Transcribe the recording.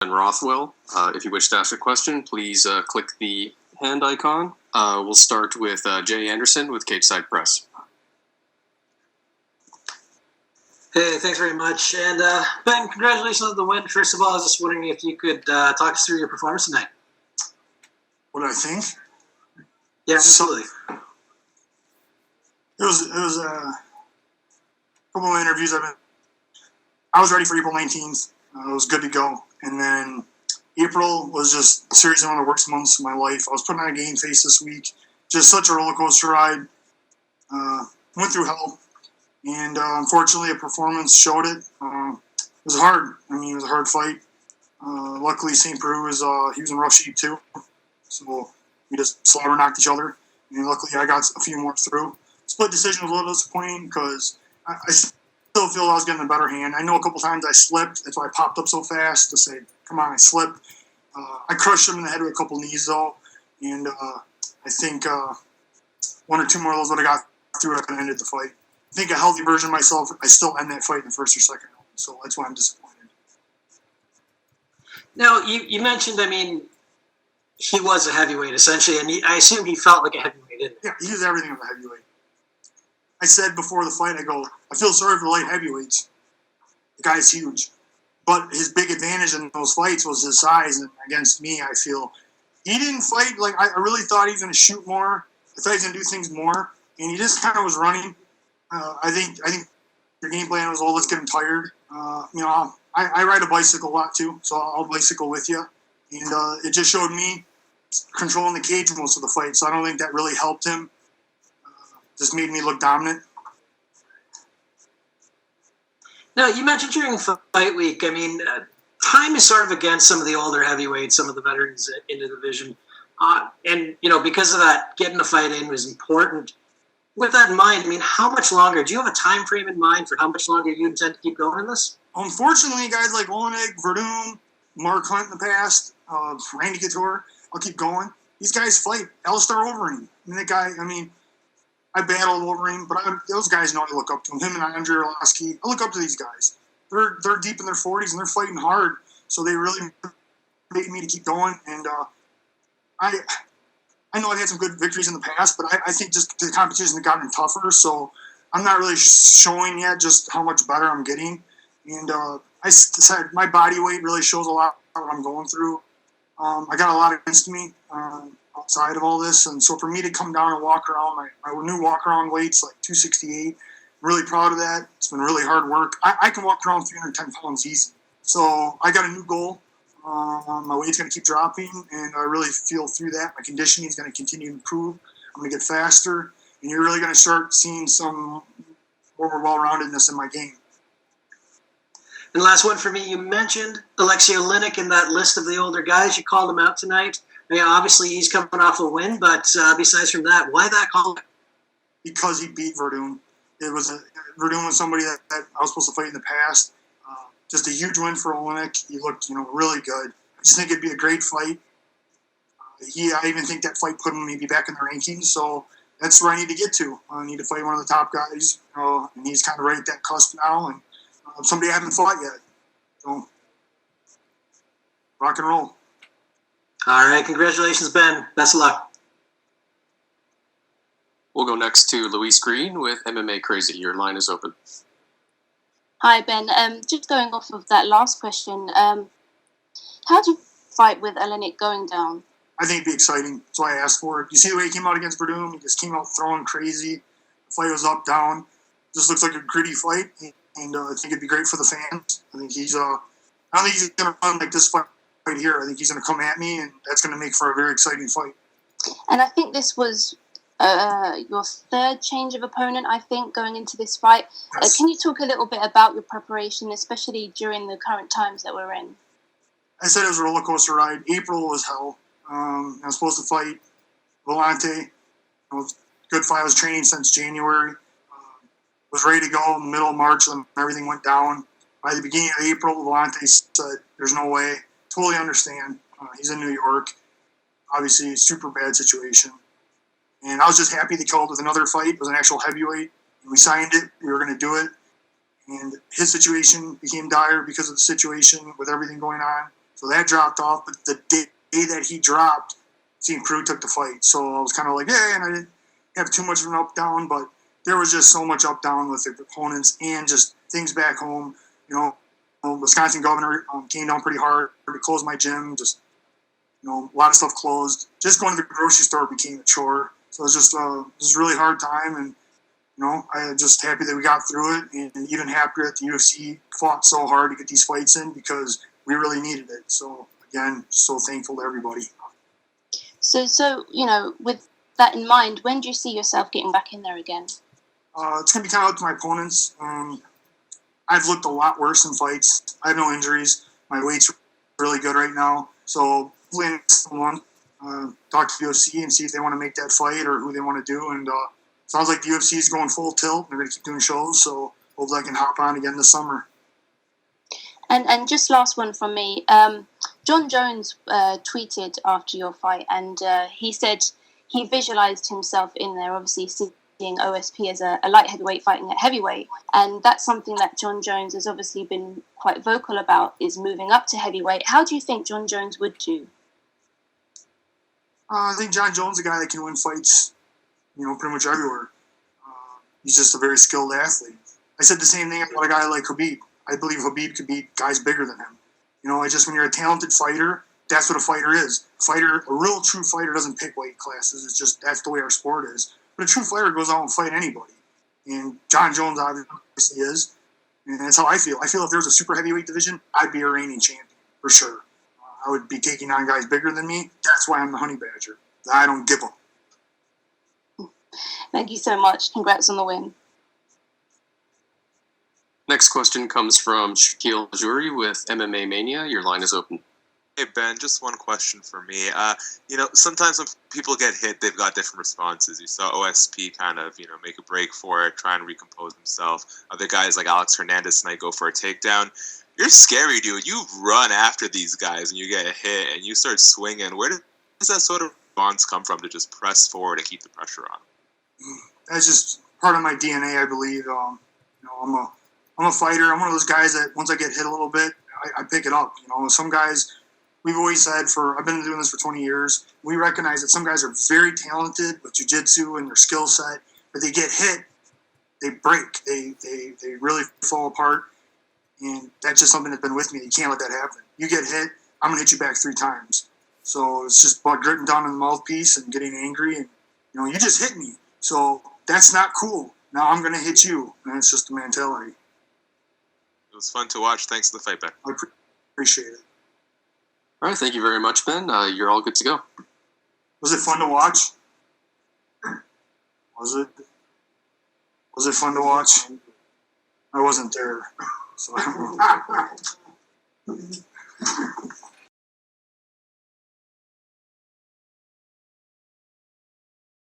Rothwell. If you wish to ask a question, please click the hand icon. We'll start with Jay Anderson with Cageside Press. Hey, thanks very much. And Ben, congratulations on the win. First of all, I was just wondering if you could talk us through your performance tonight. What did I think? Yeah, absolutely. It was a couple of interviews. I was ready for April 19th. It was good to go. And then April was just seriously one of the worst months of my life. I was putting on a game face this week. Just such a roller coaster ride. Went through hell. And unfortunately, a performance showed it. It was hard. It was a hard fight. Luckily, St. Peru he was in rough shape too. So we just slobber knocked each other. And luckily, I got a few more through. Split decision was a little disappointing because I still feel I was getting the better hand. I know a couple times I slipped. That's why I popped up so fast to say, come on, I slipped. I crushed him in the head with a couple knees, though. And I think one or two more of those would have got through. I could have ended the fight. I think a healthy version of myself, I still end that fight in the first or second round. So that's why I'm disappointed. Now, you mentioned, he was a heavyweight, essentially, and I assume he felt like a heavyweight, didn't he? Yeah, he was everything of a heavyweight. I said before the fight, I feel sorry for the light heavyweights. The guy's huge. But his big advantage in those fights was his size, and against me, I feel. He didn't fight, I really thought he was going to shoot more. I thought he was going to do things more, and he just kind of was running. I think your game plan was, let's get him tired. I ride a bicycle a lot too, so I'll bicycle with you. And it just showed me controlling the cage most of the fight, so I don't think that really helped him. Just made me look dominant. Now, you mentioned during fight week, time is sort of against some of the older heavyweights, some of the veterans in the division. And because of that, getting a fight in was important. With that in mind, how much longer? Do you have a time frame in mind for how much longer you intend to keep going in this? Unfortunately, guys like Olenek, Verdum, Mark Hunt in the past, Randy Couture, I'll keep going. These guys fight. Alistair Overeem. That guy, I battled Overeem, but those guys know I look up to him. Him and Andrei Arlovsky. I look up to these guys. They're deep in their 40s, and they're fighting hard, so they really motivate me to keep going. And I know I've had some good victories in the past, but I think just the competition has gotten tougher, so I'm not really showing yet just how much better I'm getting. And I said my body weight really shows a lot of what I'm going through. I got a lot against me outside of all this, and so for me to come down and walk around, my new walk-around weight's like 268. I'm really proud of that. It's been really hard work. I can walk around 310 pounds easy. So I got a new goal. My weight's going to keep dropping, and I really feel through that. My conditioning is going to continue to improve. I'm going to get faster, and you're really going to start seeing some more well-roundedness in my game. And last one for me, you mentioned Alexei Oleinik in that list of the older guys. You called him out tonight. Obviously, he's coming off a win, but besides from that, why that call? Because he beat Verdum. Verdum was somebody that I was supposed to fight in the past. Just a huge win for Oleinik. He looked, really good. I just think it'd be a great fight. I even think that fight put him maybe back in the rankings. So that's where I need to get to. I need to fight one of the top guys, and he's kind of right at that cusp now. And somebody I haven't fought yet. So rock and roll. All right, congratulations, Ben. Best of luck. We'll go next to Luis Green with MMA Crazy. Your line is open. Hi, Ben. Just going off of that last question, how do you fight with Oleinik going down? I think it'd be exciting. That's why I asked for it. You see the way he came out against Verdum? He just came out throwing crazy. The fight was up, down. Just looks like a gritty fight, and I think it'd be great for the fans. I think I don't think he's going to run like this fight right here. I think he's going to come at me, and that's going to make for a very exciting fight. And I think this was your third change of opponent, going into this fight. Yes. Can you talk a little bit about your preparation, especially during the current times that we're in? I said it was a roller coaster ride. April was hell. I was supposed to fight Volante. It was a good fight. I was training since January. Was ready to go in the middle of March, and everything went down. By the beginning of April, Volante said, there's no way. Totally understand. He's in New York. Obviously, super bad situation. And I was just happy they called with another fight. It was an actual heavyweight. And we signed it. We were going to do it. And his situation became dire because of the situation with everything going on. So that dropped off. But the day that he dropped, Team Crew took the fight. So I was kind of like, yeah, and I didn't have too much of an up-down, but there was just so much up-down with the opponents and just things back home. Wisconsin governor came down pretty hard to close my gym. Just, a lot of stuff closed. Just going to the grocery store became a chore. So it was just it was a really hard time, and I'm just happy that we got through it, and even happier that the UFC fought so hard to get these fights in because we really needed it. So again, so thankful to everybody. So with that in mind, when do you see yourself getting back in there again? It's going to be kind of up to my opponents. I've looked a lot worse in fights. I have no injuries. My weight's really good right now. So hopefully next month, talk to the UFC and see if they want to make that fight or who they want to do. And sounds like the UFC is going full tilt. They're going to keep doing shows. So hopefully I can hop on again this summer. And just last one from me. John Jones tweeted after your fight, and he said he visualized himself in there, obviously seeing OSP as a light heavyweight fighting at heavyweight. And that's something that John Jones has obviously been quite vocal about, is moving up to heavyweight. How do you think John Jones would do? I think John Jones is a guy that can win fights, pretty much everywhere. He's just a very skilled athlete. I said the same thing about a guy like Khabib. I believe Khabib could beat guys bigger than him. When you're a talented fighter, that's what a fighter is. A real true fighter doesn't pick weight classes. It's just, that's the way our sport is. But a true fighter goes out and fight anybody. And John Jones obviously is. And that's how I feel. I feel if there was a super heavyweight division, I'd be a reigning champion, for sure. I would be taking on guys bigger than me. That's why I'm the Honey Badger. I don't give them. Thank you so much. Congrats on the win. Next question comes from Shaquille Juri with MMA Mania. Your line is open. Hey, Ben, just one question for me. Sometimes when people get hit, they've got different responses. You saw OSP kind of, make a break for it, try and recompose himself. Other guys like Alex Hernandez tonight go for a takedown. You're scary, dude. You run after these guys and you get hit and you start swinging. Where does that sort of response come from to just press forward and keep the pressure on? That's just part of my DNA, I believe. I'm a fighter. I'm one of those guys that once I get hit a little bit, I pick it up. Some guys, we've always said I've been doing this for 20 years, we recognize that some guys are very talented with jiu-jitsu and their skill set, but they get hit, they break, they really fall apart, and that's just something that's been with me. You can't let that happen. You get hit, I'm going to hit you back 3 times. So it's just about gritting down on the mouthpiece and getting angry, and you just hit me. So that's not cool. Now I'm going to hit you, and it's just the mentality. It was fun to watch. Thanks for the fight, Ben. I appreciate it. All right, thank you very much, Ben. You're all good to go. Was it fun to watch? Was it fun to watch? I wasn't there. So.